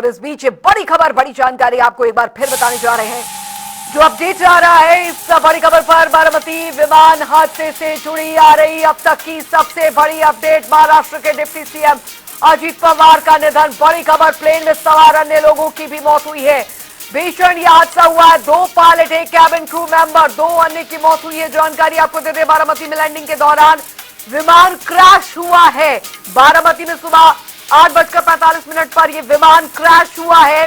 और इस बीच बड़ी खबर, बड़ी जानकारी आपको एक बार फिर बताने जा रहे हैं। जो अपडेट आ रहा है इस बड़ी खबर पर, बारामती विमान हादसे से जुड़ी आ रही अब तक की सबसे बड़ी अपडेट। महाराष्ट्र के डिप्टी सीएम अजीत पवार का निधन। बड़ी खबर, प्लेन में सवार अन्य लोगों की भी मौत हुई है। भीषण यह हादसा हुआ है। 2 पायलट, एक कैबिन क्रू मेंबर, 2 अन्य की मौत हुई है। जानकारी आपको दे दें, बारामती में लैंडिंग के दौरान विमान क्रैश हुआ है। बारामती में सुबह 8:45 पर यह विमान क्रैश हुआ है।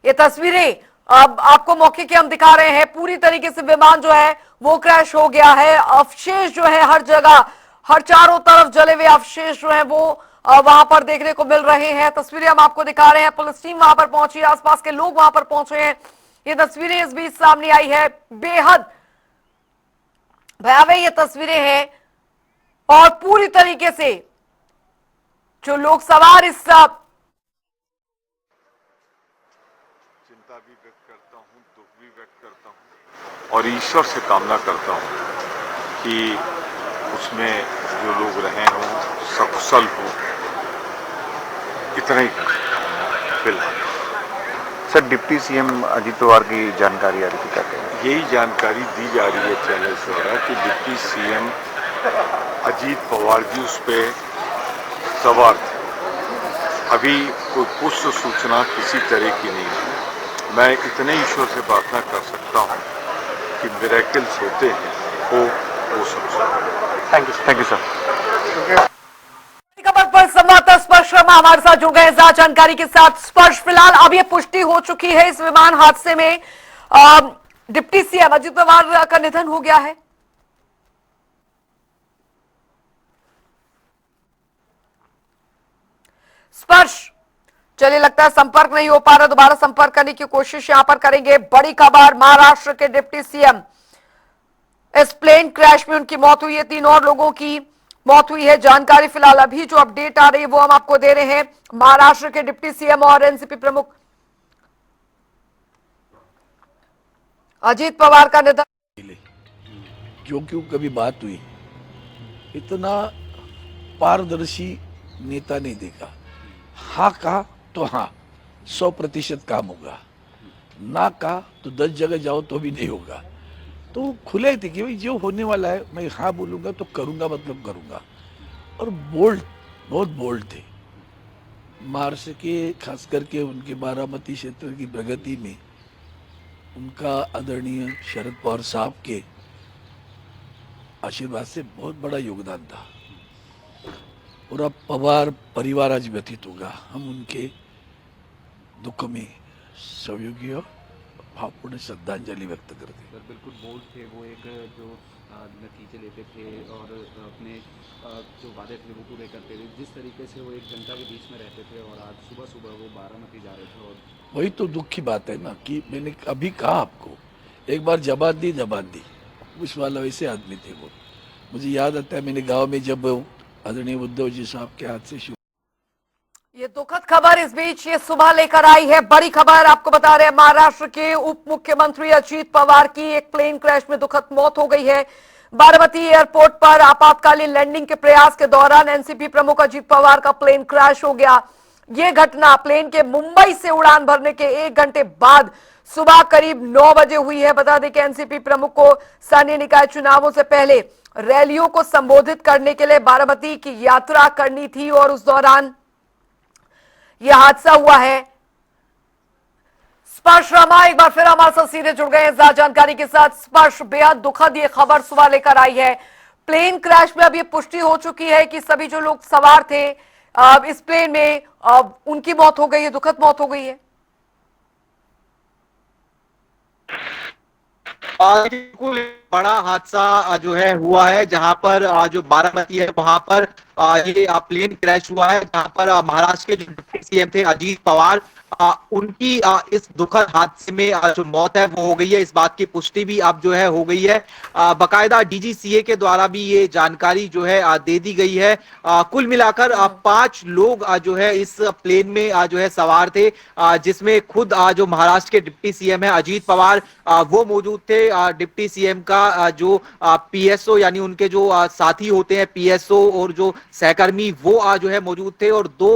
ये तस्वीरें अब आपको मौके की हम दिखा रहे हैं। पूरी तरीके से विमान जो है वो क्रैश हो गया है। अवशेष जो है हर जगह, हर चारों तरफ जले हुए अवशेष जो है वो वहां पर देखने को मिल रहे हैं। तस्वीरें हम आपको दिखा रहे हैं। पुलिस टीम वहां पर पहुंची, आसपास के लोग वहां पर पहुंचे हैं। ये तस्वीरें इस बीच सामने आई है। बेहद भयावह ये तस्वीरें हैं और पूरी तरीके से जो लोग सवार इस चिंता भी व्यक्त करता हूं, दुख भी व्यक्त करता हूं और ईश्वर से कामना करता हूं कि उसमें जो लोग रहे हों सकुशल हो। इतना ही फिलहाल sir, deputy CM Ajit Pawar की जानकारी आ रही थी, कहते हैं यही जानकारी दी जा रही है चैनल द्वारा कि डिप्टी सीएम अजीत पवार जी उस पर सवार थे। अभी कोई पुष्ट सूचना किसी तरह की नहीं है। मैं इतने ईश्वर से प्रार्थना कर सकता हूं कि मिरेकल्स होते हैं, वो सब। Thank you sir. खबर पर संवाददाता स्पर्श शर्मा हमारे साथ जुड़ गए हैं जानकारी के साथ। स्पर्श, फिलहाल अब यह पुष्टि हो चुकी है इस विमान हादसे में डिप्टी सीएम अजीत पवार का निधन हो गया है। स्पर्श, चलिए लगता है संपर्क नहीं हो पा रहा, दोबारा संपर्क करने की कोशिश यहां पर करेंगे। बड़ी खबर, महाराष्ट्र के डिप्टी सीएम, इस प्लेन क्रैश में उनकी मौत हुई है। 3 और लोगों की मौत हुई है। जानकारी फिलहाल अभी जो अपडेट आ रही है वो हम आपको दे रहे हैं। महाराष्ट्र के डिप्टी सीएम और एनसीपी प्रमुख अजीत पवार का निधन। जो क्यों कभी बात हुई, इतना पारदर्शी नेता नहीं देखा। हाँ कहा तो हाँ 100% काम होगा, ना कहा तो 10 जगह जाओ तो भी नहीं होगा। तो खुले थे कि भाई जो होने वाला है मैं हाँ बोलूँगा तो करूँगा, मतलब करूँगा। और बोल्ड, बहुत बोल्ड थे। महाराष्ट्र के खास करके उनके बारामती क्षेत्र की प्रगति में उनका आदरणीय शरद पवार साहब के आशीर्वाद से बहुत बड़ा योगदान था। और अब पवार परिवार आज व्यतीत होगा। हम उनके दुख में सहयोगी और भावपूर्ण श्रद्धांजलि व्यक्त करते हैं। सर बिल्कुल बोल्ड थे वो, एक जो नतीजे लेते थे और अपने जो वादे थे वो पूरे करते थे। जिस तरीके से वो एक जनता के बीच में रहते थे और आज सुबह सुबह वो बारामती जा रहे थे। और वही तो दुख की बात है ना कि मैंने अभी कहा आपको, एक बार जबान दी उस वाला वैसे आदमी थे वो। मुझे याद आता है मैंने गाँव में जब आदरणीय उद्धव जी साहब के हाथ से ये दुखद खबर इस बीच ये सुबह लेकर आई है। बड़ी खबर आपको बता रहे हैं, महाराष्ट्र के उप मुख्यमंत्री अजीत पवार की एक प्लेन क्रैश में दुखद मौत हो गई है। बारामती एयरपोर्ट पर आपातकालीन लैंडिंग के प्रयास के दौरान एनसीपी प्रमुख अजीत पवार का प्लेन क्रैश हो गया। यह घटना प्लेन के मुंबई से उड़ान भरने के 1 घंटे बाद सुबह करीब 9 बजे हुई है। बता दें कि एनसीपी प्रमुख को स्थानीय निकाय चुनावों से पहले रैलियों को संबोधित करने के लिए बारामती की यात्रा करनी थी और उस दौरान यह हादसा हुआ है। स्पर्श शर्मा एक बार फिर हमारे साथ सीधे जुड़ गए हैं जानकारी के साथ। स्पर्श, बेहद दुखद ये खबर सुबह लेकर आई है। प्लेन क्रैश में अब ये पुष्टि हो चुकी है कि सभी जो लोग सवार थे इस प्लेन में उनकी मौत हो गई है, दुखद मौत हो गई है। बिल्कुल बड़ा हादसा जो है हुआ है, जहां पर जो बारामती है वहां पर ये प्लेन क्रैश हुआ है, जहां पर महाराष्ट्र के जो डिप्टी सीएम थे अजीत पवार उनकी इस दुखद हादसे में जो मौत है वो हो गई है। इस बात की पुष्टि भी अब जो है हो गई है। बकायदा डीजीसीए के द्वारा भी ये जानकारी जो है दे दी गई है। कुल मिलाकर 5 लोग जो है इस प्लेन में जो है सवार थे, जिसमें खुद जो महाराष्ट्र के डिप्टी सीएम है अजीत पवार वो मौजूद थे। डिप्टी सीएम का जो पीएसओ यानी उनके जो साथी होते हैं पीएसओ और जो सहकर्मी वो जो है मौजूद थे, और 2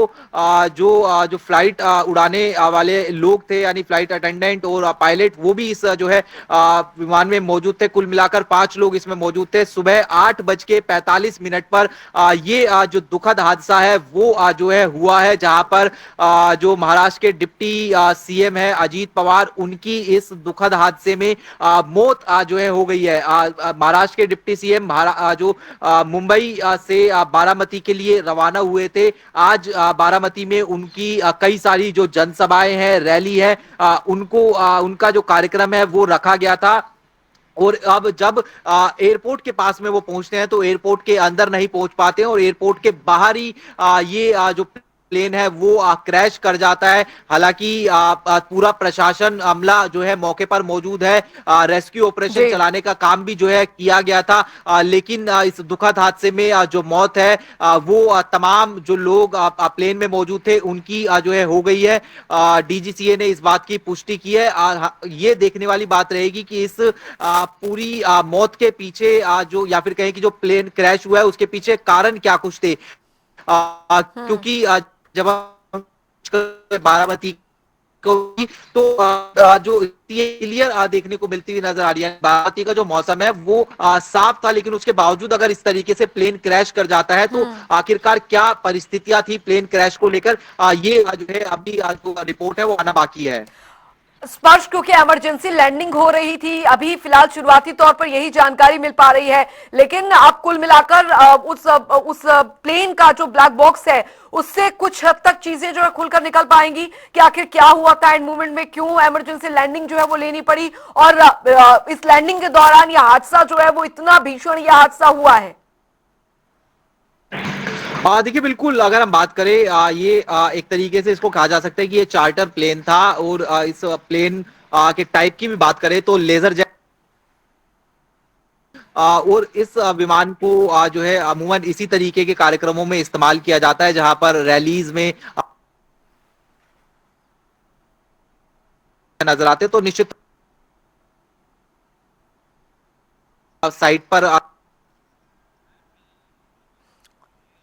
जो फ्लाइट उड़ाने वाले लोग थे यानी फ्लाइट अटेंडेंट और पायलट वो भी इस जो है विमान में मौजूद थे। कुल मिलाकर 5 लोग इसमें मौजूद थे। सुबह 8:45 पर ये जो दुखद हादसा है वो जो है हुआ है, जहां पर जो महाराष्ट्र के डिप्टी सीएम है अजीत पवार उनकी इस दुखद हादसे में मौत जो है हो गई है। महाराष्ट्र के डिप्टी सीएम जो मुंबई से बारामती के लिए रवाना हुए थे। आज बारामती में उनकी कई सारी जो जनसभाएं हैं, रैली है, उनका जो कार्यक्रम है वो रखा गया था। और अब जब एयरपोर्ट के पास में वो पहुंचते हैं तो एयरपोर्ट के अंदर नहीं पहुंच पाते हैं, और एयरपोर्ट के बाहर ही ये जो प्लेन है वो क्रैश कर जाता है। हालांकि पूरा प्रशासन अमला जो है मौके पर मौजूद है। रेस्क्यू ऑपरेशन चलाने का काम भी जो है किया गया था, लेकिन इस दुखद हादसे में जो मौत है वो तमाम जो लोग प्लेन में मौजूद थे उनकी जो है हो गई है। डीजीसीए ने इस बात की पुष्टि की है। ये देखने वाली बात रहेगी कि इस पूरी मौत के पीछे जो या फिर कहें कि जो प्लेन क्रैश हुआ है उसके पीछे कारण क्या कुछ थे, क्योंकि जब बारामती को तो जो क्लियर देखने को मिलती हुई नजर आ रही है। बारामती का जो मौसम है वो साफ था, लेकिन उसके बावजूद अगर इस तरीके से प्लेन क्रैश कर जाता है तो आखिरकार क्या परिस्थितियां थी प्लेन क्रैश को लेकर, ये जो है अभी जो रिपोर्ट है वो आना बाकी है। स्पर्श, क्योंकि इमरजेंसी लैंडिंग हो रही थी, अभी फिलहाल शुरुआती तौर पर यही जानकारी मिल पा रही है, लेकिन अब कुल मिलाकर उस प्लेन का जो ब्लैक बॉक्स है उससे कुछ हद तक चीजें जो है खुलकर निकल पाएंगी कि आखिर क्या हुआ था एंड मूवमेंट में, क्यों इमरजेंसी लैंडिंग जो है वो लेनी पड़ी, और इस लैंडिंग के दौरान यह हादसा जो है वो इतना भीषण यह हादसा हुआ है। देखिए बिल्कुल, अगर हम बात करें ये एक तरीके से इसको कहा जा सकता है कि ये चार्टर प्लेन था, और इस प्लेन के टाइप की भी बात करें तो लेजर जेट, और इस विमान को जो है अमूमन इसी तरीके के कार्यक्रमों में इस्तेमाल किया जाता है जहां पर रैलीज में नजर आते, तो निश्चित साइट पर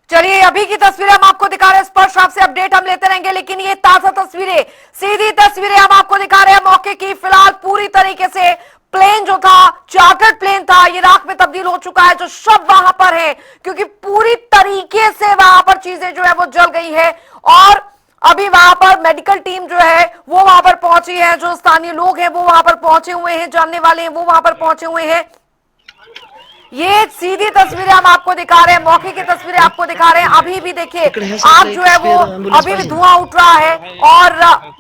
चलिए अभी की तस्वीरें हम आपको दिखा रहे हैं। स्पर्श आपसे अपडेट हम लेते रहेंगे, लेकिन ये ताजा तस्वीरें, सीधी तस्वीरें हम आपको दिखा रहे हैं मौके की। फिलहाल पूरी तरीके से प्लेन जो था, चार्टर्ड प्लेन था, ये राख में तब्दील हो चुका है। जो शव वहां पर है, क्योंकि पूरी तरीके से वहां पर चीजें जो है वो जल गई है, और अभी वहां पर मेडिकल टीम जो है वो वहां पर पहुंची है, जो स्थानीय लोग हैं वो वहां पर पहुंचे हुए हैं, जानने वाले हैं वो वहां पर पहुंचे हुए हैं। ये सीधी तस्वीरें हम आपको दिखा रहे हैं, मौके की तस्वीरें आपको दिखा रहे हैं। अभी भी देखिए आग जो है वो अभी भी धुआं उठ रहा है, और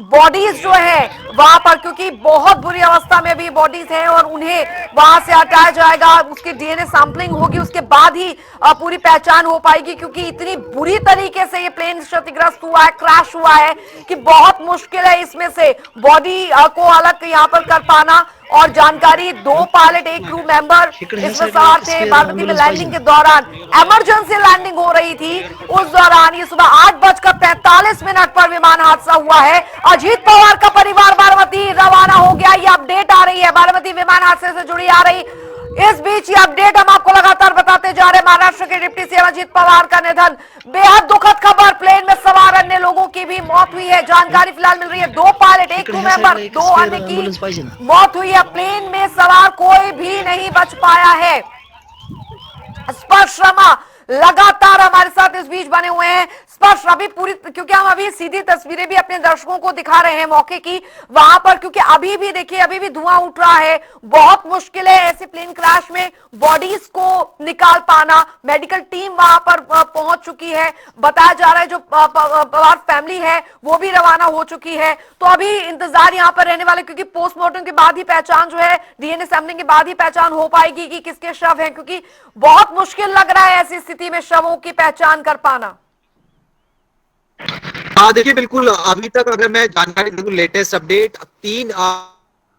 बॉडीज जो है वहां पर, क्योंकि बहुत बुरी अवस्था में भी बॉडीज हैं और उन्हें वहां से हटाया जाएगा, उसकी डीएनए सैंपलिंग होगी, उसके बाद ही पूरी पहचान हो पाएगी, क्योंकि इतनी बुरी तरीके से ये प्लेन क्षतिग्रस्त हुआ है, क्रैश हुआ है कि बहुत मुश्किल है इसमें से बॉडी को अलग यहाँ पर कर पाना। और जानकारी 2 पायलट 1 क्रू मेंबर इसमें सवार थे। बारामती में लैंडिंग के दौरान इमरजेंसी लैंडिंग हो रही थी, उस दौरान ये सुबह 8:45 पर विमान हादसा हुआ है। अजीत पवार का परिवार बारामती रवाना हो गया, ये अपडेट आ रही है बारामती विमान हादसे से जुड़ी आ रही। इस बीच ये अपडेट हम आपको लगातार बताते जा रहे हैं। महाराष्ट्र के डिप्टी सीएम अजीत पवार का निधन, बेहद दुखद खबर, प्लेन में सवार अन्य लोगों की भी मौत हुई है। जानकारी फिलहाल मिल रही है 2 पायलट 1 क्रू मेंबर 2 अन्य की मौत हुई है। प्लेन में सवार कोई भी नहीं बच पाया है। स्पर्श शर्मा लगातार हमारे साथ इस बीच बने हुए हैं। स्पर्श, अभी पूरी, क्योंकि हम अभी सीधी तस्वीरें भी अपने दर्शकों को दिखा रहे हैं मौके की वहां पर, क्योंकि अभी भी देखिए अभी भी धुआं उठ रहा है, बहुत मुश्किल है ऐसे प्लेन क्रैश में बॉडीज को निकाल पाना। मेडिकल टीम वहां पर पहुंच चुकी है, बताया जा रहा है। जो पवार फैमिली है वो भी रवाना हो चुकी है, तो अभी इंतजार यहां पर रहने वाले, क्योंकि पोस्टमार्टम के बाद ही पहचान जो है, डीएनए सैंपलिंग के बाद ही पहचान हो पाएगी कि किसके शव हैं, क्योंकि बहुत मुश्किल लग रहा है ऐसी स्थिति में शवों की पहचान कर पाना। हाँ देखिए, बिल्कुल अभी तक अगर मैं जानकारी दूं, लेटेस्ट अपडेट, तीन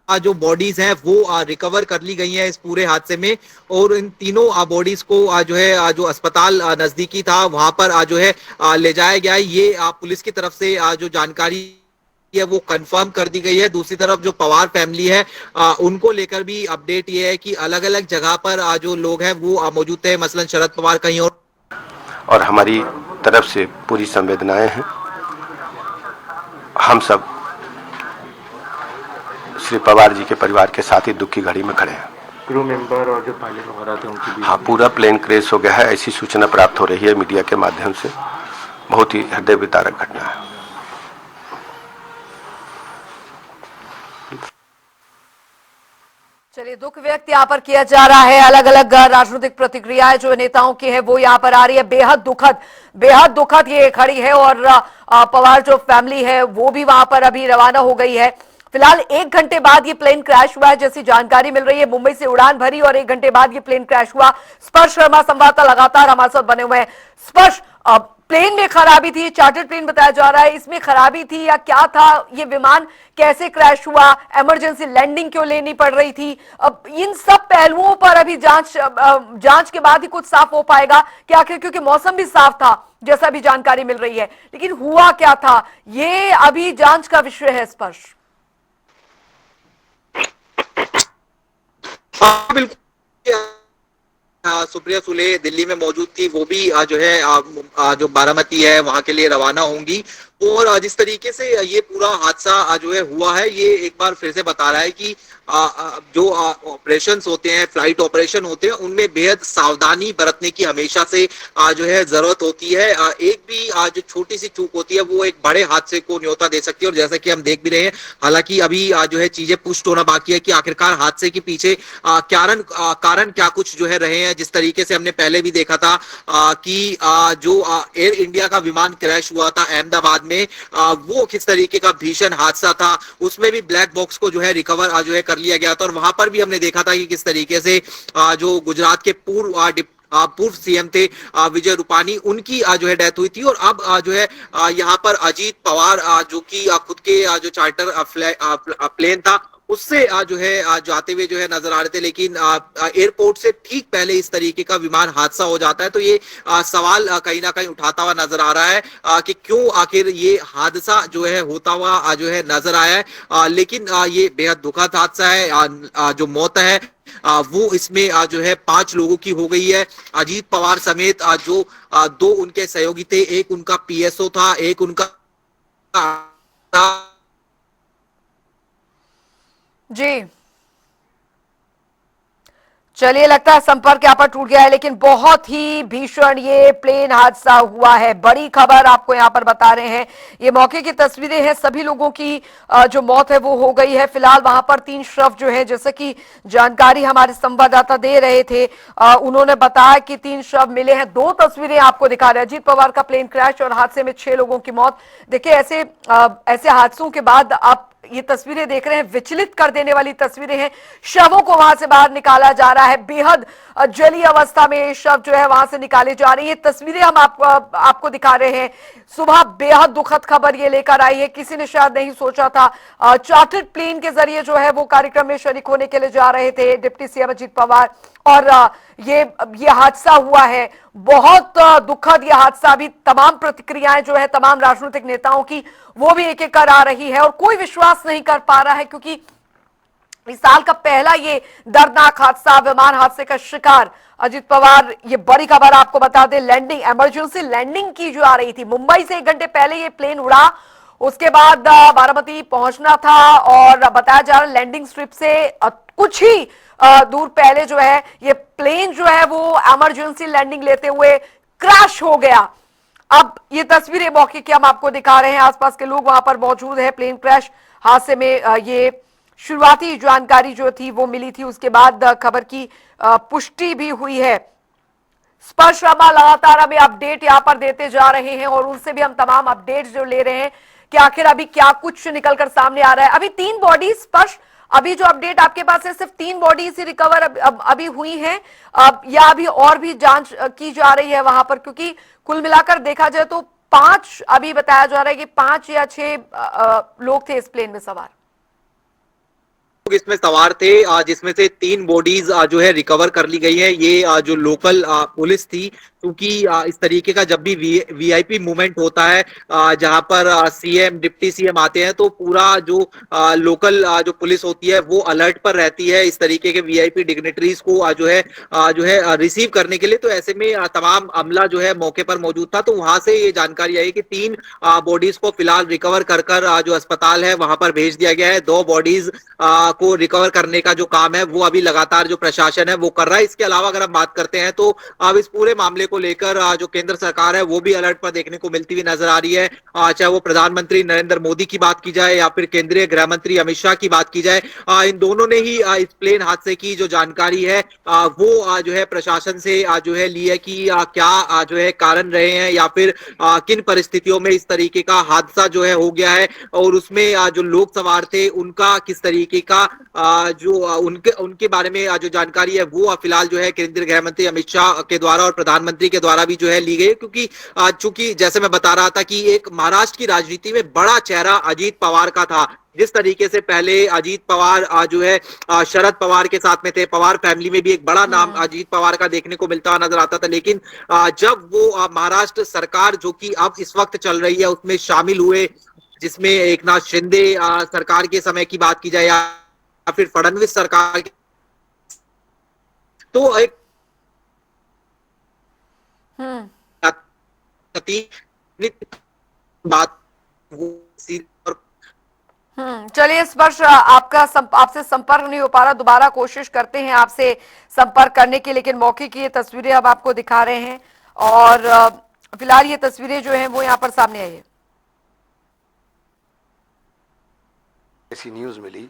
जो बॉडीज हैं वो रिकवर कर ली गई हैं इस पूरे हादसे में, और इन तीनों बॉडीज को जो है जो अस्पताल नजदीकी था वहां पर जो है ले जाया गया है। ये पुलिस की तरफ से जो जानकारी है वो कंफर्म कर दी गई है। दूसरी तरफ जो पवार फैमिली है उनको लेकर भी अपडेट ये है कि अलग अलग जगह पर जो लोग हैं वो मौजूद थे, मसलन शरद पवार कहीं और हमारी तरफ से पूरी संवेदनाएं हैं। हम सब श्री पवार जी के परिवार के साथ ही दुख की घड़ी में खड़े हैं। क्रू मेंबर और जो पायलट वगैरह थे उनकी भी हाँ, पूरा प्लेन क्रैश हो गया है, ऐसी सूचना प्राप्त हो रही है मीडिया के माध्यम से। बहुत ही हृदय विदारक घटना है। चलिए, दुख व्यक्त यहाँ पर किया जा रहा है। अलग अलग राजनीतिक प्रतिक्रियाएं जो नेताओं की है वो यहाँ पर आ रही है। बेहद दुखद ये खड़ी है। और पवार जो फैमिली है वो भी वहां पर अभी रवाना हो गई है। फिलहाल 1 घंटे बाद ये प्लेन क्रैश हुआ है, जैसी जानकारी मिल रही है। मुंबई से उड़ान भरी और 1 घंटे बाद ये प्लेन क्रैश हुआ। स्पर्श शर्मा संवाददाता लगातार हमारे साथ बने हुए हैं। स्पर्श, प्लेन में खराबी थी, चार्टर्ड प्लेन बताया जा रहा है, इसमें खराबी थी या क्या था? ये विमान कैसे क्रैश हुआ? इमरजेंसी लैंडिंग क्यों लेनी पड़ रही थी? अब इन सब पहलुओं पर अभी जांच के बाद ही कुछ साफ हो पाएगा कि आखिर, क्योंकि मौसम भी साफ था जैसा भी जानकारी मिल रही है, लेकिन हुआ क्या था ये अभी जांच का विषय है। स्पर्श, हाँ बिल्कुल, सुप्रिया सुले दिल्ली में मौजूद थी, वो भी जो है जो बारामती है वहां के लिए रवाना होंगी। और जिस तरीके से ये पूरा हादसा जो है हुआ है, ये एक बार फिर से बता रहा है कि जो ऑपरेशंस होते हैं, फ्लाइट ऑपरेशन होते हैं, उनमें बेहद सावधानी बरतने की हमेशा से जो है जरूरत होती है। एक भी जो छोटी सी चूक होती है वो एक बड़े हादसे को न्योता दे सकती है। और जैसा कि हम देख भी रहे हैं, हालांकि अभी जो है चीजें पुष्ट होना बाकी है कि आखिरकार हादसे के पीछे कारण क्या कुछ जो है रहे हैं। जिस तरीके से हमने पहले भी देखा था कि जो एयर इंडिया का विमान क्रैश हुआ था अहमदाबाद में, वो किस तरीके का भीषण हादसा था, उसमें भी ब्लैक बॉक्स को जो है रिकवर जो है कर लिया गया था। और वहां पर भी हमने देखा था कि किस तरीके से जो गुजरात के पूर्व सीएम थे विजय रूपानी, उनकी जो है डेथ हुई थी। और अब जो है यहाँ पर अजीत पवार जो कि खुद के जो चार्टर प्लेन था उससे जो है जाते हुए जो है नजर आ रहे थे, लेकिन एयरपोर्ट से ठीक पहले इस तरीके का विमान हादसा हो जाता है। तो ये सवाल कहीं ना कहीं उठाता हुआ नजर आ रहा है कि क्यों आखिर ये हादसा जो है होता हुआ जो है नजर आया है। लेकिन ये बेहद दुखद हादसा है। जो मौत है वो इसमें जो है 5 लोगों की हो गई है। अजीत पवार समेत जो 2 उनके सहयोगी थे, एक उनका पीएसओ था, एक उनका जी। चलिए, लगता है संपर्क यहाँ पर टूट गया है, लेकिन बहुत ही भीषण ये प्लेन हादसा हुआ है। बड़ी खबर आपको यहाँ पर बता रहे हैं। ये मौके की तस्वीरें हैं, सभी लोगों की जो मौत है वो हो गई है। फिलहाल वहां पर 3 शव जो है, जैसे कि जानकारी हमारे संवाददाता दे रहे थे, उन्होंने बताया कि 3 शव मिले हैं। 2 तस्वीरें आपको दिखा रहे हैं, अजीत पवार का प्लेन क्रैश और हादसे में 6 लोगों की मौत। देखिए, ऐसे हादसों के बाद आप ये तस्वीरें देख रहे हैं, विचलित कर देने वाली तस्वीरें हैं। शवों को वहां से बाहर निकाला जा रहा है, बेहद जली अवस्था में शव जो है वहां से निकाले जा रही है। तस्वीरें हम आपको दिखा रहे हैं। सुबह बेहद दुखद खबर ये लेकर आई है, किसी ने शायद नहीं सोचा था। चार्टर्ड प्लेन के जरिए जो है वो कार्यक्रम में शरीक होने के लिए जा रहे थे डिप्टी सीएम अजीत पवार, और ये हादसा हुआ है। बहुत दुखद ये हादसा। अभी तमाम प्रतिक्रियाएं जो है तमाम राजनीतिक नेताओं की, वो भी एक एक कर आ रही है और कोई विश्वास नहीं कर पा रहा है, क्योंकि इस साल का पहला ये दर्दनाक हादसा, विमान हादसे का शिकार अजीत पवार। ये बड़ी खबर आपको बता दें, लैंडिंग, इमरजेंसी लैंडिंग की जो आ रही थी, मुंबई से 1 घंटे पहले ये प्लेन उड़ा, उसके बाद बारामती पहुंचना था और बताया जा रहा है लैंडिंग स्ट्रिप से कुछ ही दूर पहले जो है ये प्लेन जो है वो इमरजेंसी लैंडिंग लेते हुए क्रैश हो गया। अब ये तस्वीरें मौके की हम आपको दिखा रहे हैं, आसपास के लोग वहां पर मौजूद है। प्लेन क्रैश हादसे में ये शुरुआती जानकारी जो थी वो मिली थी, उसके बाद खबर की पुष्टि भी हुई है। स्पर्श शर्मा लगातार हमें अपडेट यहाँ पर देते जा रहे हैं और उनसे भी हम तमाम अपडेट्स जो ले रहे हैं कि आखिर अभी क्या कुछ निकलकर सामने आ रहा है। अभी 3 बॉडी, स्पर्श, अभी जो अपडेट आपके पास है सिर्फ 3 बॉडी से रिकवर अभी हुई हैं, या अभी और भी जांच की जा रही है वहां पर? क्योंकि कुल मिलाकर देखा जाए तो 5 अभी बताया जा रहा है कि 5 या 6 लोग थे इस प्लेन में सवार। लोग इसमें सवार थे, जिसमें से 3 बॉडीज जो है रिकवर कर ली गई है। ये जो लोकल पुलिस थी, क्योंकि इस तरीके का जब भी वीआईपी मूवमेंट होता है, जहां पर सीएम डिप्टी सीएम आते हैं, तो पूरा जो लोकल जो पुलिस होती है वो अलर्ट पर रहती है इस तरीके के वीआईपी डिग्नेटरीज को जो है रिसीव करने के लिए। तो ऐसे में तमाम अमला जो है मौके पर मौजूद था। तो वहां से ये जानकारी आई कि 3 बॉडीज को फिलहाल रिकवर कर जो अस्पताल है वहां पर भेज दिया गया है। 2 बॉडीज को रिकवर करने का जो काम है वो अभी लगातार जो प्रशासन है वो कर रहा है। इसके अलावा अगर हम बात करते हैं तो अब इस पूरे मामले को लेकर जो केंद्र सरकार है वो भी अलर्ट पर देखने को मिलती हुई नजर आ रही है। चाहे वो प्रधानमंत्री नरेंद्र मोदी की बात की जाए या फिर केंद्रीय गृह मंत्री अमित शाह की बात की जाए, इन दोनों ने ही इस प्लेन हादसे की जो जानकारी है वो जो है प्रशासन से जो है ली है कि क्या जो है कारण रहे हैं या फिर किन परिस्थितियों में इस तरीके का हादसा जो है हो गया है, और उसमें जो लोग सवार थे उनका किस तरीके का जो उनके बारे में जो जानकारी है वो फिलहाल जो है केंद्रीय गृह मंत्री अमित शाह के द्वारा और प्रधानमंत्री के द्वारा भी जो है ली गई। क्योंकि चूंकि जैसे मैं बता रहा था कि एक महाराष्ट्र की राजनीति में बड़ा चेहरा अजीत पवार का था। जिस तरीके से पहले अजीत पवार जो है शरद पवार के साथ में थे, पवार फैमिली में भी एक बड़ा नाम अजीत पवार का देखने को मिलता नजर आता था। लेकिन जब वो महाराष्ट्र सरकार जो कि अब इस वक्त चल रही है उसमें शामिल हुए, जिसमें एकनाथ शिंदे सरकार के समय की बात की जाए या फिर फडणवीस सरकार की, तो एक बात चलिए स्पर्श, आपसे संपर्क नहीं हो पा रहा, दोबारा कोशिश करते हैं आपसे संपर्क करने की, लेकिन मौके की ये तस्वीरें अब आपको दिखा रहे हैं और फिलहाल ये तस्वीरें जो हैं वो यहाँ पर सामने आई है। ऐसी न्यूज़ मिली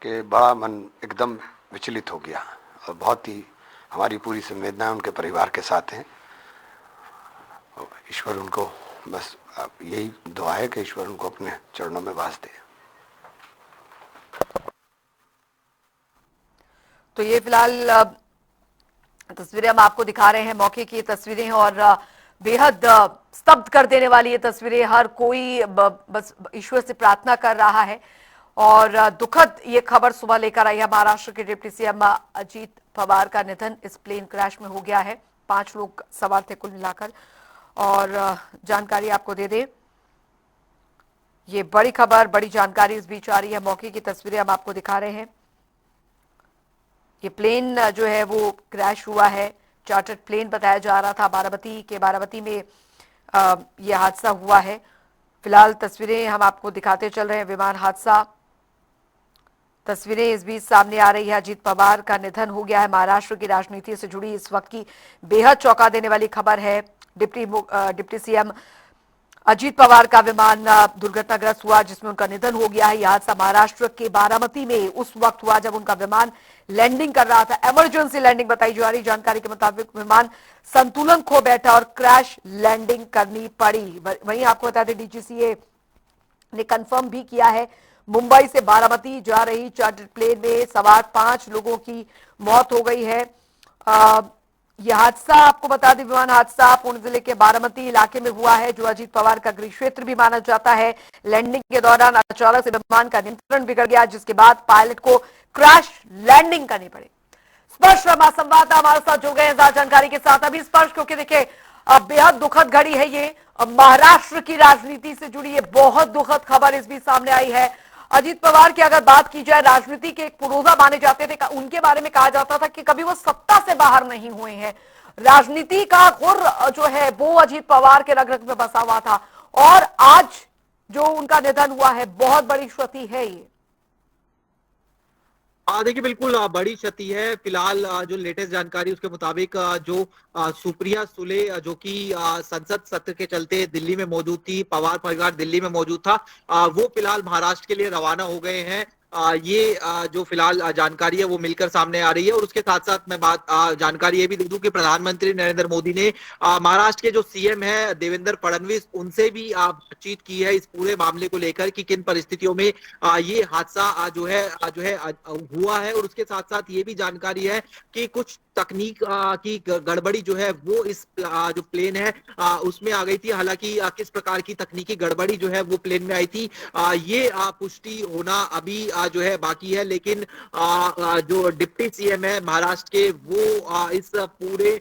कि बड़ा मन एकदम विचलित हो गया और बहुत ही हमारी पूरी संवेदनाएं उनके परिवार के साथ हैं। ईश्वर उनको बस यही दुआ है कि ईश्वर उनको अपने चरणों में वास दे। तो ये फिलहाल तस्वीरें हम आपको दिखा रहे हैं, मौके की तस्वीरें हैं और बेहद स्तब्ध कर देने वाली ये तस्वीरें। हर कोई बस ईश्वर से प्रार्थना कर रहा है और दुखद ये खबर सुबह लेकर आई है। महाराष्ट्र के डिप्टी सीएम अजीत पवार का निधन इस प्लेन क्रैश में हो गया है। 5 लोग सवार थे कुल मिलाकर, और जानकारी आपको दे दे, ये बड़ी खबर, बड़ी जानकारी इस बीच आ रही है। मौके की तस्वीरें हम आपको दिखा रहे हैं। ये प्लेन जो है वो क्रैश हुआ है, चार्टर्ड प्लेन बताया जा रहा था। बारामती में ये हादसा हुआ है। फिलहाल तस्वीरें हम आपको दिखाते चल रहे हैं। विमान हादसा तस्वीरें इस बीच सामने आ रही है। अजीत पवार का निधन हो गया है। महाराष्ट्र की राजनीति से जुड़ी इस वक्त की बेहद चौंका देने वाली खबर है। डिप्टी सीएम अजीत पवार का विमान दुर्घटनाग्रस्त हुआ जिसमें उनका निधन हो गया है। यह हादसा महाराष्ट्र के बारामती में उस वक्त हुआ जब उनका विमान लैंडिंग कर रहा था। इमरजेंसी लैंडिंग बताई जा रही जानकारी के मुताबिक विमान संतुलन खो बैठा और क्रैश लैंडिंग करनी पड़ी। वहीं आपको बता दें, डीजीसीए ने कंफर्म भी किया है, मुंबई से बारामती जा रही चार्टर्ड प्लेन में सवार 5 लोगों की मौत हो गई है। यह हादसा आपको बता दें, विमान हादसा पुणे जिले के बारामती इलाके में हुआ है, जो अजीत पवार का गृह क्षेत्र भी माना जाता है। लैंडिंग के दौरान अचानक से विमान का नियंत्रण बिगड़ गया, जिसके बाद पायलट को क्रैश लैंडिंग करनी पड़ी। स्पर्श शर्मा संवाददाता हमारे साथ जुड़ गए हैं ज्यादा जानकारी के साथ। अभी स्पर्श, क्योंकि देखिए बेहद दुखद घड़ी है ये, महाराष्ट्र की राजनीति से जुड़ी ये बहुत दुखद खबर इस बीच सामने आई है। अजीत पवार की अगर बात की जाए, राजनीति के एक पुरोधा माने जाते थे, उनके बारे में कहा जाता था कि कभी वो सत्ता से बाहर नहीं हुए हैं। राजनीति का गुर जो है वो अजीत पवार के रग रग में बसा हुआ था, और आज जो उनका निधन हुआ है बहुत बड़ी क्षति है ये। देखिए बिल्कुल बड़ी क्षति है। फिलहाल जो लेटेस्ट जानकारी उसके मुताबिक जो सुप्रिया सुले जो कि संसद सत्र के चलते दिल्ली में मौजूद थी, पवार परिवार दिल्ली में मौजूद था, वो फिलहाल महाराष्ट्र के लिए रवाना हो गए हैं। ये जो फिलहाल जानकारी है वो मिलकर सामने आ रही है। और उसके साथ साथ मैं जानकारी ये भी दे दूं कि प्रधानमंत्री नरेंद्र मोदी ने महाराष्ट्र के जो सीएम है देवेंद्र फडणवीस, उनसे भी बातचीत की है इस पूरे मामले को लेकर कि किन परिस्थितियों में ये हादसा जो है हुआ है। और उसके साथ साथ ये भी जानकारी है कि कुछ तकनीक की गड़बड़ी जो है वो इस जो प्लेन है उसमें आ गई थी। हालांकि किस प्रकार की तकनीकी गड़बड़ी जो है वो प्लेन में आई थी ये पुष्टि होना अभी जो है बाकी है। लेकिन जो डिप्टी सीएम है महाराष्ट्र के वो इस पूरे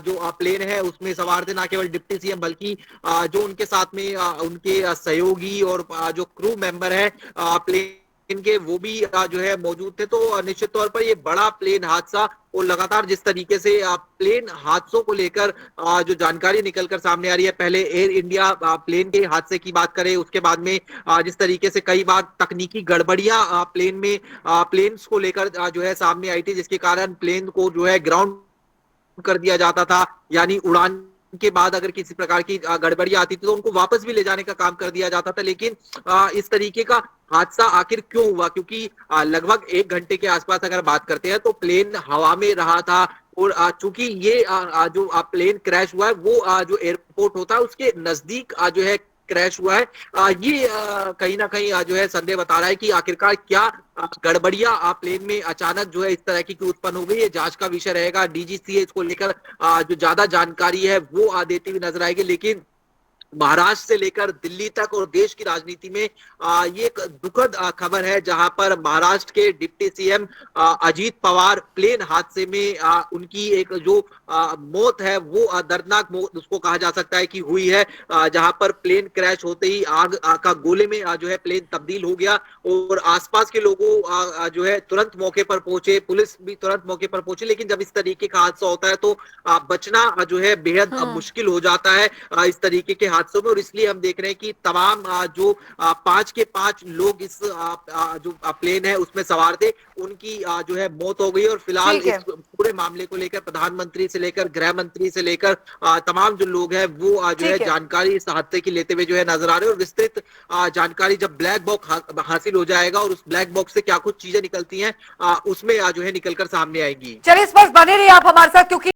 जो प्लेन है उसमें सवार थे। ना केवल डिप्टी सीएम बल्कि जो उनके साथ में उनके सहयोगी और जो क्रू मेंबर है प्लेन इनके, वो भी जो है मौजूद थे। तो निश्चित तौर पर ये बड़ा प्लेन हादसा और लगातार जिस तरीके से प्लेन हादसों को लेकर जो जानकारी निकलकर सामने आ रही है, पहले एयर इंडिया प्लेन के हादसे की बात करें, उसके बाद में जिस तरीके से कई बार तकनीकी गड़बड़ियां प्लेन में प्लेन्स को लेकर जो है सामने आई थी, जिसके कारण प्लेन को जो है ग्राउंड कर दिया जाता था। यानी उड़ान के बाद अगर किसी प्रकार की गड़बड़ी आती थी तो उनको वापस भी ले जाने का काम कर दिया जाता था। लेकिन इस तरीके का हादसा आखिर क्यों हुआ? क्योंकि लगभग 1 घंटे के आसपास अगर बात करते हैं तो प्लेन हवा में रहा था। और चूंकि ये जो प्लेन क्रैश हुआ है वो जो एयरपोर्ट होता है उसके नजदीक जो है क्रैश हुआ है। ये कहीं ना कहीं जो है संदेह बता रहा है कि आखिरकार क्या गड़बड़ियां प्लेन में अचानक जो है इस तरह की उत्पन्न हो गई। ये जांच का विषय रहेगा। डीजीसीए इसको लेकर जो ज्यादा जानकारी है वो देती हुई नजर आएगी। लेकिन महाराष्ट्र से लेकर दिल्ली तक और देश की राजनीति में ये एक दुखद खबर है, जहां पर महाराष्ट्र के deputy CM Ajit Pawar plane हादसे में उनकी एक जो मौत है वो दर्दनाक मौत उसको कहा जा सकता है कि हुई है। जहां पर प्लेन क्रैश होते ही आग का गोले में जो है प्लेन तब्दील हो गया और आसपास के लोगों जो है तुरंत मौके पर पहुंचे, पुलिस भी तुरंत मौके पर पहुंची। लेकिन जब इस तरीके का हादसा होता है तो बचना जो है बेहद मुश्किल हो जाता है इस तरीके के हादसों में। और इसलिए हम देख रहे हैं कि तमाम जो 5 के 5 लोग इस जो प्लेन है उसमें सवार थे, उनकी जो है मौत हो गई। और फिलहाल इस पूरे मामले को लेकर प्रधानमंत्री से लेकर गृह मंत्री से लेकर तमाम जो लोग हैं वो जो है जानकारी इस हादसे की लेते हुए जो है नजर आ रहे हैं। और विस्तृत जानकारी जब ब्लैक बॉक्स हासिल हो जाएगा और उस ब्लैक बॉक्स से क्या कुछ चीजें निकलती हैं उसमें जो है निकलकर सामने आएंगी। चलिए इस पर बने रहिए आप हमारे साथ, क्योंकि